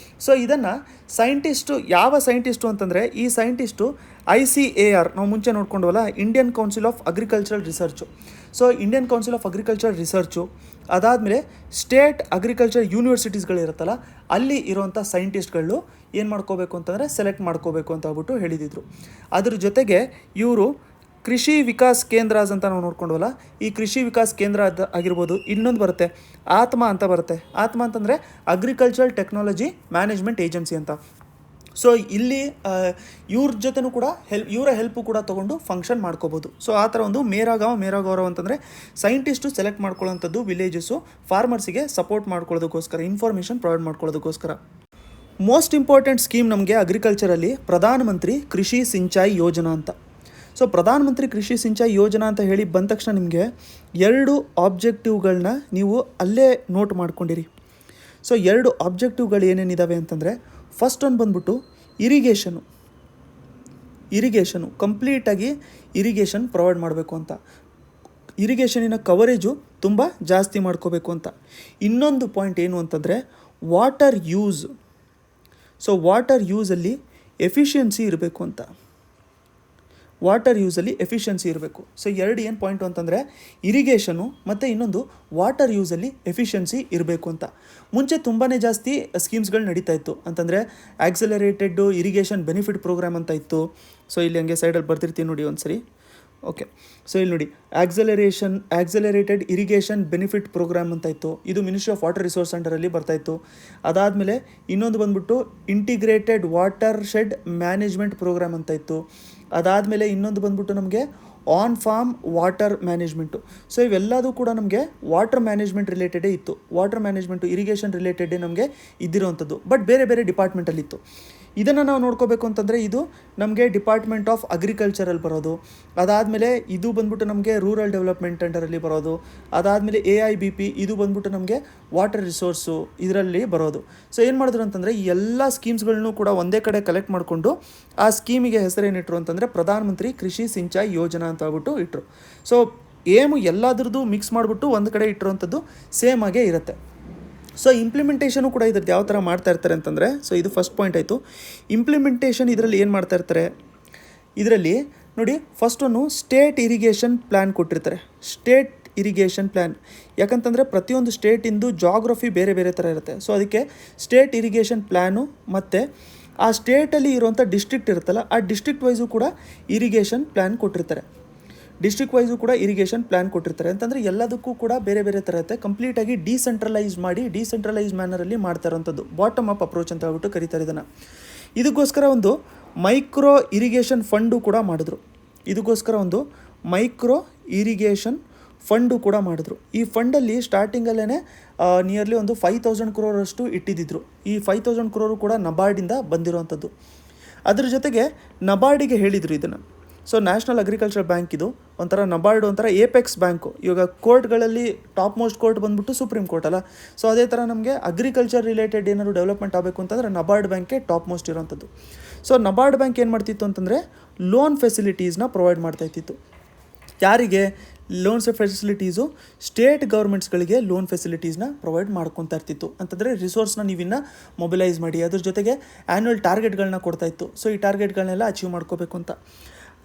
ಸೊ ಇದನ್ನು ಯಾವ ಸೈಂಟಿಸ್ಟು ಅಂತಂದರೆ ಈ ಸೈಂಟಿಸ್ಟು ICAR ನಾವು ಮುಂಚೆ ನೋಡ್ಕೊಂಡವಲ್ಲ, Indian council of agricultural research. So Indian council of agriculture research, ಅದಾದಮೇಲೆ ಸ್ಟೇಟ್ ಅಗ್ರಿಕಲ್ಚರ್ ಯೂನಿವರ್ಸಿಟೀಸ್ಗಳಿರುತ್ತಲ್ಲ ಅಲ್ಲಿ ಇರೋವಂಥ ಸೈಂಟಿಸ್ಟ್ಗಳು ಏನು ಮಾಡ್ಕೋಬೇಕು ಅಂತಂದರೆ ಸೆಲೆಕ್ಟ್ ಮಾಡ್ಕೋಬೇಕು ಅಂತ ಹೇಳ್ಬಿಟ್ಟು ಹೇಳಿದಿದ್ರು. ಅದ್ರ ಜೊತೆಗೆ ಇವರು ಕೃಷಿ ವಿಕಾಸ್ ಕೇಂದ್ರಾಸ್ ಅಂತ ನಾವು ನೋಡ್ಕೊಂಡವಲ್ಲ, ಈ ಕೃಷಿ ವಿಕಾಸ್ ಕೇಂದ್ರ ಆಗಿರ್ಬೋದು, ಇನ್ನೊಂದು ಬರುತ್ತೆ ಆತ್ಮ ಅಂತ ಬರುತ್ತೆ. ಆತ್ಮ ಅಂತಂದರೆ ಅಗ್ರಿಕಲ್ಚರ್ ಟೆಕ್ನಾಲಜಿ ಮ್ಯಾನೇಜ್ಮೆಂಟ್ ಏಜೆನ್ಸಿ ಅಂತ. ಸೊ ಇಲ್ಲಿ ಇವ್ರ ಜೊತೆನೂ ಕೂಡ ಇವರ ಹೆಲ್ಪು ಕೂಡ ತೊಗೊಂಡು ಫಂಕ್ಷನ್ ಮಾಡ್ಕೋಬೋದು. ಸೊ ಆ ಥರ ಒಂದು ಮೇರಾ ಗಾಂವ್ ಮೇರಾ ಗೌರವ್ ಅಂತಂದರೆ ಸೈಂಟಿಸ್ಟು ಸೆಲೆಕ್ಟ್ ಮಾಡ್ಕೊಳ್ಳೋಂಥದ್ದು ವಿಲೇಜಸ್ಸು ಫಾರ್ಮರ್ಸಿಗೆ ಸಪೋರ್ಟ್ ಮಾಡ್ಕೊಳ್ಳೋದಕ್ಕೋಸ್ಕರ, ಇನ್ಫಾರ್ಮೇಷನ್ ಪ್ರೊವೈಡ್ ಮಾಡ್ಕೊಳ್ಳೋದಕ್ಕೋಸ್ಕರ. ಮೋಸ್ಟ್ ಇಂಪಾರ್ಟೆಂಟ್ ಸ್ಕೀಮ್ ನಮಗೆ ಅಗ್ರಿಕಲ್ಚರಲ್ಲಿ ಪ್ರಧಾನ ಮಂತ್ರಿ ಕೃಷಿ ಸಿಂಚಾಯಿ ಯೋಜನಾ ಅಂತ. ಸೊ ಪ್ರಧಾನ ಮಂತ್ರಿ ಕೃಷಿ ಸಿಂಚಾಯಿ ಯೋಜನಾ ಅಂತ ಹೇಳಿ ಬಂದ ತಕ್ಷಣ ನಿಮಗೆ 2 ಆಬ್ಜೆಕ್ಟಿವ್ಗಳನ್ನ ನೀವು ಅಲ್ಲೇ ನೋಟ್ ಮಾಡ್ಕೊಂಡಿರಿ. ಸೊ 2 ಆಬ್ಜೆಕ್ಟಿವ್ಗಳು ಏನೇನಿದ್ದಾವೆ ಅಂತಂದರೆ ಫಸ್ಟ್ ಒಂದು ಬಂದ್ಬಿಟ್ಟು ಇರಿಗೇಷನು ಕಂಪ್ಲೀಟಾಗಿ ಇರಿಗೇಷನ್ ಪ್ರೊವೈಡ್ ಮಾಡಬೇಕು ಅಂತ, ಇರಿಗೇಷನಿನ ಕವರೇಜು ತುಂಬ ಜಾಸ್ತಿ ಮಾಡ್ಕೋಬೇಕು ಅಂತ. ಇನ್ನೊಂದು ಪಾಯಿಂಟ್ ಏನು ಅಂತಂದರೆ ವಾಟರ್ ಯೂಸ್. ಸೊ ವಾಟರ್ ಯೂಸಲ್ಲಿ ಎಫಿಷಿಯನ್ಸಿ ಇರಬೇಕು ಅಂತ, ಸೊ 2 ಏನು ಪಾಯಿಂಟು ಅಂತಂದರೆ ಇರಿಗೇಷನು ಮತ್ತು ಇನ್ನೊಂದು ವಾಟರ್ ಯೂಸಲ್ಲಿ ಎಫಿಷಿಯನ್ಸಿ ಇರಬೇಕು ಅಂತ. ಮುಂಚೆ ತುಂಬಾ ಜಾಸ್ತಿ ಸ್ಕೀಮ್ಸ್ಗಳು ನಡೀತಾ ಇತ್ತು ಅಂತಂದರೆ ಆಕ್ಸಲರೇಟೆಡ್ ಇರಿಗೇಷನ್ ಬೆನಿಫಿಟ್ ಪ್ರೋಗ್ರಾಮ್ ಅಂತ ಇತ್ತು. ಸೊ ಇಲ್ಲಿ ಹಂಗೆ ಸೈಡಲ್ಲಿ ಬರ್ತಿರ್ತೀನಿ ನೋಡಿ ಒಂದು ಸರಿ. ಓಕೆ, ಸೊ ಇಲ್ಲಿ ನೋಡಿ ಆಕ್ಸಲರೇಟೆಡ್ ಇರಿಗೇಷನ್ ಬೆನಿಫಿಟ್ ಪ್ರೋಗ್ರಾಮ್ ಅಂತ ಇತ್ತು. ಇದು ಮಿನಿಸ್ಟ್ರಿ ಆಫ್ ವಾಟರ್ ರಿಸೋರ್ಸ್ ಅಂಡರಲ್ಲಿ ಬರ್ತಾಯಿತ್ತು. ಅದಾದಮೇಲೆ ಇನ್ನೊಂದು ಬಂದ್ಬಿಟ್ಟು integrated watershed management programme ಅಂತ ಇತ್ತು. ಅದಾದಮೇಲೆ ಇನ್ನೊಂದು ಬಂದ್ಬಿಟ್ಟು ನಮಗೆ on farm water management. So ಇವೆಲ್ಲದೂ ಕೂಡ ನಮಗೆ ವಾಟರ್ ಮ್ಯಾನೇಜ್ಮೆಂಟ್ ರಿಲೇಟೆಡೇ ಇತ್ತು. ವಾಟರ್ ಮ್ಯಾನೇಜ್ಮೆಂಟು ಇರಿಗೇಷನ್ ರಿಲೇಟೆಡೇ ನಮಗೆ ಇದ್ದಿರೋವಂಥದ್ದು, ಬಟ್ ಬೇರೆ ಬೇರೆ ಡಿಪಾರ್ಟ್ಮೆಂಟಲ್ಲಿತ್ತು. ಇದನ್ನು ನಾವು ನೋಡ್ಕೋಬೇಕು ಅಂತಂದರೆ ಇದು ನಮಗೆ ಡಿಪಾರ್ಟ್ಮೆಂಟ್ ಆಫ್ ಅಗ್ರಿಕಲ್ಚರಲ್ಲಿ ಬರೋದು. ಅದಾದಮೇಲೆ ಇದು ಬಂದ್ಬಿಟ್ಟು ನಮಗೆ ರೂರಲ್ ಡೆವಲಪ್ಮೆಂಟ್ ಅಂಡರಲ್ಲಿ ಬರೋದು. ಅದಾದಮೇಲೆ AIBP ಇದು ಬಂದ್ಬಿಟ್ಟು ನಮಗೆ ವಾಟರ್ ರಿಸೋರ್ಸು ಇದರಲ್ಲಿ ಬರೋದು. ಸೊ ಏನು ಮಾಡಿದ್ರು ಅಂತಂದರೆ ಈ ಎಲ್ಲ ಸ್ಕೀಮ್ಸ್ಗಳನ್ನೂ ಕೂಡ ಒಂದೇ ಕಡೆ ಕಲೆಕ್ಟ್ ಮಾಡಿಕೊಂಡು ಆ ಸ್ಕೀಮಿಗೆ ಹೆಸರೇನಿಟ್ರು ಅಂತಂದರೆ ಪ್ರಧಾನ ಮಂತ್ರಿ ಕೃಷಿ ಸಿಂಚಾಯಿ ಯೋಜನಾ ಅಂತ ಹೇಳ್ಬಿಟ್ಟು ಇಟ್ಟರು. ಸೊ ಎಲ್ಲದ್ರದ್ದು ಮಿಕ್ಸ್ ಮಾಡಿಬಿಟ್ಟು ಒಂದು ಕಡೆ ಇಟ್ಟಿರೋವಂಥದ್ದು ಸೇಮ್ ಆಗೇ ಇರುತ್ತೆ. ಸೊ ಇಂಪ್ಲಿಮೆಂಟೇಷನು ಕೂಡ ಇದ್ರದ್ದು ಯಾವ ಥರ ಮಾಡ್ತಾ ಇರ್ತಾರೆ ಅಂತಂದರೆ, ಸೊ ಇದು ಫಸ್ಟ್ ಪಾಯಿಂಟ್ ಆಯಿತು. ಇಂಪ್ಲಿಮೆಂಟೇಷನ್ ಇದರಲ್ಲಿ ಏನು ಮಾಡ್ತಾ ಇರ್ತಾರೆ, ಇದರಲ್ಲಿ ನೋಡಿ ಫಸ್ಟೊಂದು ಸ್ಟೇಟ್ ಇರಿಗೇಷನ್ ಪ್ಲ್ಯಾನ್ ಕೊಟ್ಟಿರ್ತಾರೆ. ಸ್ಟೇಟ್ ಇರಿಗೇಷನ್ ಪ್ಲ್ಯಾನ್ ಯಾಕಂತಂದರೆ ಪ್ರತಿಯೊಂದು ಸ್ಟೇಟಿಂದು ಜಾಗ್ರಫಿ ಬೇರೆ ಬೇರೆ ಥರ ಇರುತ್ತೆ. ಸೊ ಅದಕ್ಕೆ ಸ್ಟೇಟ್ ಇರಿಗೇಷನ್ ಪ್ಲ್ಯಾನು ಮತ್ತು ಆ ಸ್ಟೇಟಲ್ಲಿ ಇರುವಂಥ ಡಿಸ್ಟ್ರಿಕ್ಟ್ ಇರುತ್ತಲ್ಲ ಆ ಡಿಸ್ಟ್ರಿಕ್ಟ್ ವೈಸು ಕೂಡ ಇರಿಗೇಷನ್ ಪ್ಲ್ಯಾನ್ ಕೊಟ್ಟಿರ್ತಾರೆ. ಅಂತಂದರೆ ಎಲ್ಲದಕ್ಕೂ ಕೂಡ ಬೇರೆ ಬೇರೆ ಥರ ಇರುತ್ತೆ. ಕಂಪ್ಲೀಟಾಗಿ ಡಿಸೆಂಟ್ರಲೈಸ್ ಮ್ಯಾನರಲ್ಲಿ ಮಾಡ್ತಾ ಇರೋಂಥದ್ದು ಬಾಟಮ್ ಅಪ್ ಅಪ್ರೋಚ್ ಅಂತ ಹೇಳ್ಬಿಟ್ಟು ಕರೀತಾರೆ ಇದನ್ನು. ಇದಕ್ಕೋಸ್ಕರ ಒಂದು ಮೈಕ್ರೋ ಇರಿಗೇಷನ್ ಫಂಡು ಕೂಡ ಮಾಡಿದ್ರು. ಈ ಫಂಡಲ್ಲಿ ಸ್ಟಾರ್ಟಿಂಗಲ್ಲೇ ನಿಯರ್ಲಿ ಒಂದು 5,000 crore ಅಷ್ಟು ಇಟ್ಟಿದ್ದರು. ಈ 5,000 crore ಕೂಡ ನಬಾರ್ಡಿಂದ ಬಂದಿರೋವಂಥದ್ದು. ಅದ್ರ ಜೊತೆಗೆ ನಬಾರ್ಡಿಗೆ ಹೇಳಿದರು ಇದನ್ನು. ಸೊ ನ್ಯಾಷನಲ್ ಅಗ್ರಿಕಲ್ಚರ್ ಬ್ಯಾಂಕ್ ಇದು ಒಂಥರ ನಬಾರ್ಡ್ ಒಂಥರ ಏಪೆಕ್ಸ್ ಬ್ಯಾಂಕು. ಇವಾಗ ಕೋರ್ಟ್ಗಳಲ್ಲಿ ಟಾಪ್ ಮೋಸ್ಟ್ ಕೋರ್ಟ್ ಬಂದ್ಬಿಟ್ಟು ಸುಪ್ರೀಂ ಕೋರ್ಟ್ ಅಲ್ಲ. ಸೊ ಅದೇ ಥರ ನಮಗೆ ಅಗ್ರಿಕಲ್ಚರ್ ರಿಲೇಟೆಡ್ ಏನಾದ್ರು ಡೆವಲಪ್ಮೆಂಟ್ ಆಗಬೇಕು ಅಂತಂದರೆ ನಬಾರ್ಡ್ ಬ್ಯಾಂಕೇ ಟಾಪ್ ಮೋಸ್ಟ್ ಇರೋವಂಥದ್ದು. ಸೊ ನಬಾರ್ಡ್ ಬ್ಯಾಂಕ್ ಏನು ಮಾಡ್ತಿತ್ತು ಅಂತಂದರೆ ಲೋನ್ ಫೆಸಿಲಿಟೀಸ್ನ ಪ್ರೊವೈಡ್ ಮಾಡ್ತಾ ಇತ್ತಿತ್ತು. ಯಾರಿಗೆ ಲೋನ್ಸ್ ಫೆಸಿಲಿಟೀಸು? ಸ್ಟೇಟ್ ಗೌರ್ಮೆಂಟ್ಸ್ಗಳಿಗೆ ಲೋನ್ ಫೆಸಿಲಿಟೀಸ್ನ ಪ್ರೊವೈಡ್ ಮಾಡ್ಕೊತಾ ಇರ್ತಿತ್ತು. ಅಂತಂದರೆ ರಿಸೋರ್ಸ್ನ ನೀವಿನ್ನು ಮೊಬಿಲೈಸ್ ಮಾಡಿ, ಅದ್ರ ಜೊತೆಗೆ ಆ್ಯನ್ಯುವಲ್ ಟಾರ್ಗೆಟ್ಗಳನ್ನ ಕೊಡ್ತಾಯಿತ್ತು. ಸೊ ಈ ಟಾರ್ಗೆಟ್ಗಳನ್ನೆಲ್ಲ ಅಚೀವ್ ಮಾಡ್ಕೋಬೇಕು ಅಂತ.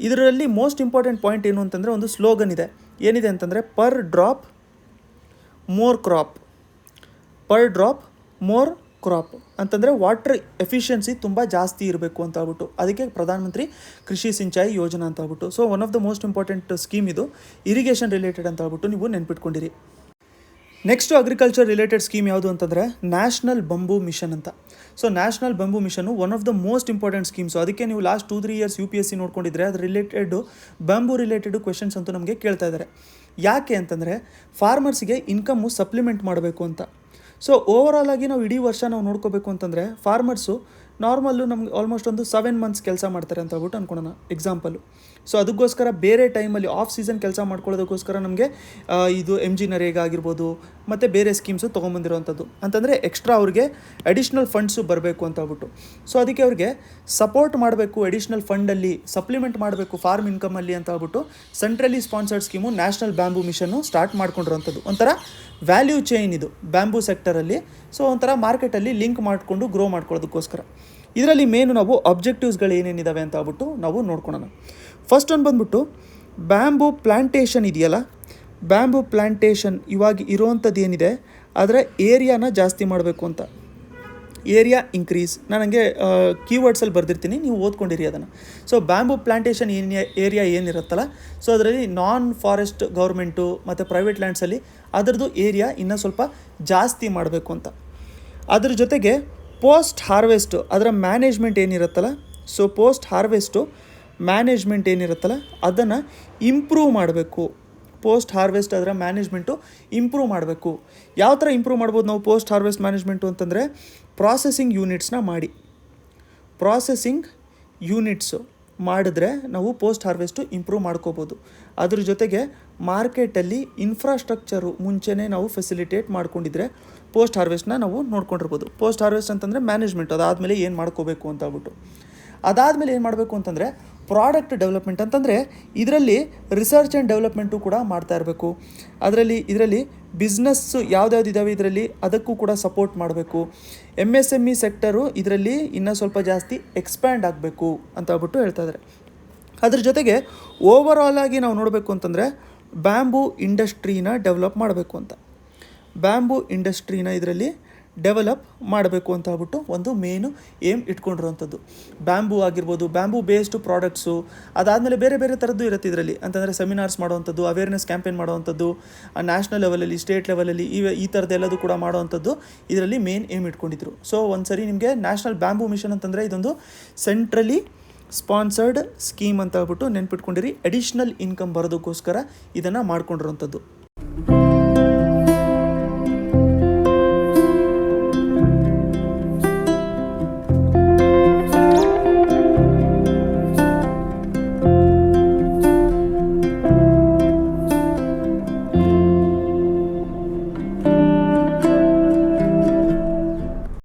ಇದರಲ್ಲಿ ಮೋಸ್ಟ್ ಇಂಪಾರ್ಟೆಂಟ್ ಪಾಯಿಂಟ್ ಏನು ಅಂತಂದರೆ ಒಂದು ಸ್ಲೋಗನ್ ಇದೆ. ಏನಿದೆ ಅಂತಂದರೆ per drop more crop, per drop more crop ಅಂತಂದರೆ ವಾಟರ್ ಎಫಿಷಿಯನ್ಸಿ ತುಂಬ ಜಾಸ್ತಿ ಇರಬೇಕು ಅಂತ ಹೇಳ್ಬಿಟ್ಟು, ಅದಕ್ಕೆ ಪ್ರಧಾನಮಂತ್ರಿ ಕೃಷಿ ಸಿಂಚಾಯಿ ಯೋಜನಾ ಅಂತ ಹೇಳ್ಬಿಟ್ಟು. So one of the most important scheme ಇದು, ಇರಿಗೇಷನ್ ರಿಲೇಟೆಡ್ ಅಂತ ಹೇಳ್ಬಿಟ್ಟು ನೀವು ನೆನ್ಪಿಟ್ಕೊಂಡಿರಿ. ನೆಕ್ಸ್ಟು ಅಗ್ರಿಕಲ್ಚರ್ ರಿಲೇಟೆಡ್ ಸ್ಕೀಮ್ ಯಾವುದು ಅಂತಂದರೆ ನ್ಯಾಷನಲ್ ಬಂಬೂ ಮಿಷನ್ ಅಂತ. So national bamboo machine one of the most important schemes. ಅದಕ್ಕೆ ನೀವು ಲಾಸ್ಟ್ 2-3 ಇಯರ್ಸ್ UPSC ನೋಡ್ಕೊಂಡಿದ್ರೆ ಅದು ರಿಲೇಟೆಡು ಬ್ಯಾಂಬೂ ರಿಲೇಟೆಡ್ ಕ್ವೆಶನ್ಸ್ ಅಂತೂ ನಮಗೆ ಕೇಳ್ತಾ ಇದ್ದಾರೆ. ಯಾಕೆ ಅಂತಂದರೆ ಫಾರ್ಮರ್ಸಿಗೆ ಇನ್ಕಮ್ಮು ಸಪ್ಲಿಮೆಂಟ್ ಮಾಡಬೇಕು ಅಂತ. ಸೊ ಓವರಾಲ್ ಆಗಿ ನಾವು ಇಡೀ ವರ್ಷ ನಾವು ನೋಡ್ಕೋಬೇಕು ಅಂತಂದರೆ ಫಾರ್ಮರ್ಸು ನಾರ್ಮಲ್ಲು ನಮ್ಗೆ ಆಲ್ಮೋಸ್ಟ್ ಒಂದು 7 ಮಂತ್ಸ್ ಕೆಲಸ ಮಾಡ್ತಾರೆ ಅಂತ ಹೇಳ್ಬಿಟ್ಟು ಅಂದ್ಕೊಳೋಣ ಎಕ್ಸಾಂಪಲು. ಸೊ ಅದಕ್ಕೋಸ್ಕರ ಬೇರೆ ಟೈಮಲ್ಲಿ ಆಫ್ ಸೀಸನ್ ಕೆಲಸ ಮಾಡ್ಕೊಳ್ಳೋದಕ್ಕೋಸ್ಕರ ನಮಗೆ ಇದು MG ನರೇಗಾ ಆಗಿರ್ಬೋದು ಮತ್ತು ಬೇರೆ ಸ್ಕೀಮ್ಸು ತೊಗೊಂಬಂದಿರೋವಂಥದ್ದು ಅಂತಂದರೆ ಎಕ್ಸ್ಟ್ರಾ ಅವ್ರಿಗೆ ಅಡಿಷ್ನಲ್ ಫಂಡ್ಸು ಬರಬೇಕು ಅಂತ ಹೇಳ್ಬಿಟ್ಟು. ಸೊ ಅದಕ್ಕೆ ಅವ್ರಿಗೆ ಸಪೋರ್ಟ್ ಮಾಡಬೇಕು, ಅಡಿಷ್ನಲ್ ಫಂಡಲ್ಲಿ ಸಪ್ಲಿಮೆಂಟ್ ಮಾಡಬೇಕು ಫಾರ್ಮ್ ಇನ್ಕಮಲ್ಲಿ ಅಂತ ಹೇಳ್ಬಿಟ್ಟು centrally sponsored scheme national bamboo ಮಿಷನ್ನು ಸ್ಟಾರ್ಟ್ ಮಾಡ್ಕೊಂಡಿರೋವಂಥದ್ದು. ಒಂಥರ ವ್ಯಾಲ್ಯೂ ಚೈನ್ ಇದು ಬ್ಯಾಂಬೂ ಸೆಕ್ಟರಲ್ಲಿ. ಸೊ ಒಂಥರ ಮಾರ್ಕೆಟಲ್ಲಿ ಲಿಂಕ್ ಮಾಡಿಕೊಂಡು ಗ್ರೋ ಮಾಡ್ಕೊಳ್ಳೋದಕ್ಕೋಸ್ಕರ. ಇದರಲ್ಲಿ ಮೇನು ನಾವು ಅಬ್ಜೆಕ್ಟಿವ್ಸ್ಗಳು ಏನೇನಿದ್ದಾವೆ ಅಂತ ಹೇಳ್ಬಿಟ್ಟು ನಾವು ನೋಡ್ಕೊಳ್ಳೋಣ. ಫಸ್ಟ್ ಒಂದು ಬಂದ್ಬಿಟ್ಟು ಬ್ಯಾಂಬೂ ಪ್ಲ್ಯಾಂಟೇಷನ್ ಇದೆಯಲ್ಲ, ಬ್ಯಾಂಬೂ ಪ್ಲ್ಯಾಂಟೇಷನ್ ಇವಾಗ ಇರೋವಂಥದ್ದು ಏನಿದೆ ಅದರ ಏರಿಯಾನ ಜಾಸ್ತಿ ಮಾಡಬೇಕು ಅಂತ. ಏರಿಯಾ ಇನ್ಕ್ರೀಸ್, ನಾನು ಹಂಗೆ ಕೀವರ್ಡ್ಸಲ್ಲಿ ಬರೆದಿರ್ತೀನಿ, ನೀವು ಓದ್ಕೊಂಡಿರಿ ಅದನ್ನು. ಸೊ ಬ್ಯಾಂಬೂ ಪ್ಲ್ಯಾಂಟೇಷನ್ ಏರಿಯಾ ಏನಿರುತ್ತಲ್ಲ, ಸೊ ಅದರಲ್ಲಿ ನಾನ್ ಫಾರೆಸ್ಟ್ ಗೌರ್ಮೆಂಟು ಮತ್ತು ಪ್ರೈವೇಟ್ ಲ್ಯಾಂಡ್ಸಲ್ಲಿ ಅದರದ್ದು ಏರಿಯಾ ಇನ್ನೂ ಸ್ವಲ್ಪ ಜಾಸ್ತಿ ಮಾಡಬೇಕು ಅಂತ. ಅದ್ರ ಜೊತೆಗೆ ಪೋಸ್ಟ್ ಹಾರ್ವೆಸ್ಟು ಅದರ ಮ್ಯಾನೇಜ್ಮೆಂಟ್ ಏನಿರುತ್ತಲ್ಲ, ಸೊ ಪೋಸ್ಟ್ ಹಾರ್ವೆಸ್ಟು ಮ್ಯಾನೇಜ್ಮೆಂಟ್ ಏನಿರುತ್ತಲ್ಲ ಅದನ್ನು ಇಂಪ್ರೂವ್ ಮಾಡಬೇಕು. ಪೋಸ್ಟ್ ಹಾರ್ವೆಸ್ಟ್ ಅದರ ಮ್ಯಾನೇಜ್ಮೆಂಟು ಇಂಪ್ರೂವ್ ಮಾಡಬೇಕು. ಯಾವ ಥರ ಇಂಪ್ರೂವ್ ಮಾಡ್ಬೋದು ನಾವು ಪೋಸ್ಟ್ ಹಾರ್ವೆಸ್ಟ್ ಮ್ಯಾನೇಜ್ಮೆಂಟು ಅಂತಂದರೆ ಪ್ರಾಸೆಸಿಂಗ್ ಯೂನಿಟ್ಸ್ನ ಮಾಡಿ, ಪ್ರಾಸೆಸಿಂಗ್ ಯೂನಿಟ್ಸು ಮಾಡಿದ್ರೆ ನಾವು ಪೋಸ್ಟ್ ಹಾರ್ವೆಸ್ಟು ಇಂಪ್ರೂವ್ ಮಾಡ್ಕೋಬೋದು. ಅದ್ರ ಜೊತೆಗೆ ಮಾರ್ಕೆಟಲ್ಲಿ ಇನ್ಫ್ರಾಸ್ಟ್ರಕ್ಚರು ಮುಂಚೆನೇ ನಾವು ಫೆಸಿಲಿಟೇಟ್ ಮಾಡ್ಕೊಂಡಿದ್ರೆ ಪೋಸ್ಟ್ ಹಾರ್ವೆಸ್ಟ್ನ ನಾವು ನೋಡ್ಕೊಂಡಿರ್ಬೋದು. ಪೋಸ್ಟ್ ಹಾರ್ವೆಸ್ಟ್ ಅಂತಂದರೆ ಮ್ಯಾನೇಜ್ಮೆಂಟ್, ಅದಾದಮೇಲೆ ಏನು ಮಾಡ್ಕೋಬೇಕು ಅಂತ ಹೇಳ್ಬಿಟ್ಟು. ಅದಾದಮೇಲೆ ಏನು ಮಾಡಬೇಕು ಅಂತಂದರೆ ಪ್ರಾಡಕ್ಟ್ ಡೆವಲಪ್ಮೆಂಟ್ ಅಂತಂದರೆ ಇದರಲ್ಲಿ ರಿಸರ್ಚ್ ಆ್ಯಂಡ್ ಡೆವಲಪ್ಮೆಂಟು ಕೂಡ ಮಾಡ್ತಾ ಇರಬೇಕು. ಇದರಲ್ಲಿ ಬಿಸ್ನೆಸ್ಸು ಯಾವ್ದಾವ್ದು ಇದ್ದಾವೆ ಇದರಲ್ಲಿ ಅದಕ್ಕೂ ಕೂಡ ಸಪೋರ್ಟ್ ಮಾಡಬೇಕು. MSME ಸೆಕ್ಟರು ಇದರಲ್ಲಿ ಇನ್ನೂ ಸ್ವಲ್ಪ ಜಾಸ್ತಿ ಎಕ್ಸ್ಪ್ಯಾಂಡ್ ಆಗಬೇಕು ಅಂತ ಹೇಳ್ಬಿಟ್ಟು ಹೇಳ್ತಾ ಇದ್ದಾರೆ. ಅದ್ರ ಜೊತೆಗೆ ಓವರಾಲ್ ಆಗಿ ನಾವು ನೋಡಬೇಕು ಅಂತಂದರೆ ಬ್ಯಾಂಬೂ ಇಂಡಸ್ಟ್ರೀನ ಡೆವಲಪ್ ಮಾಡಬೇಕು ಅಂತ. ಬ್ಯಾಂಬೂ ಇಂಡಸ್ಟ್ರೀನ ಇದರಲ್ಲಿ ಡೆವಲಪ್ ಮಾಡಬೇಕು ಅಂತ ಹೇಳ್ಬಿಟ್ಟು ಒಂದು ಮೇನು ಏಮ್ ಇಟ್ಕೊಂಡಿರೋವಂಥದ್ದು. ಬ್ಯಾಂಬೂ ಆಗಿರ್ಬೋದು, ಬ್ಯಾಂಬೂ ಬೇಸ್ಡ್ ಪ್ರಾಡಕ್ಟ್ಸು, ಅದಾದಮೇಲೆ ಬೇರೆ ಬೇರೆ ಥರದ್ದು ಇರುತ್ತೆ ಇದರಲ್ಲಿ. ಅಂತಂದರೆ ಸೆಮಿನಾರ್ಸ್ ಮಾಡೋವಂಥದ್ದು, ಅವೇರ್ನೆಸ್ ಕ್ಯಾಂಪೇನ್ ಮಾಡೋವಂಥದ್ದು, ನ್ಯಾಷನಲ್ ಲೆವೆಲಲ್ಲಿ, ಸ್ಟೇಟ್ ಲೆವೆಲಲ್ಲಿ ಈ ಥರದ್ದು ಎಲ್ಲದೂ ಕೂಡ ಮಾಡೋವಂಥದ್ದು ಇದರಲ್ಲಿ ಮೇನ್ ಏಮ್ ಇಟ್ಕೊಂಡಿದ್ರು. ಸೊ ಒಂದು ಸರಿ ನಿಮಗೆ ನ್ಯಾಷನಲ್ ಬ್ಯಾಂಬೂ ಮಿಷನ್ ಅಂತಂದರೆ ಇದೊಂದು ಸೆಂಟ್ರಲಿ ಸ್ಪಾನ್ಸರ್ಡ್ ಸ್ಕೀಮ್ ಅಂತ ಹೇಳ್ಬಿಟ್ಟು ನೆನ್ಪಿಟ್ಕೊಂಡಿರಿ. ಅಡಿಷ್ನಲ್ ಇನ್ಕಮ್ ಬರೋದಕ್ಕೋಸ್ಕರ ಇದನ್ನು ಮಾಡ್ಕೊಂಡಿರೋವಂಥದ್ದು.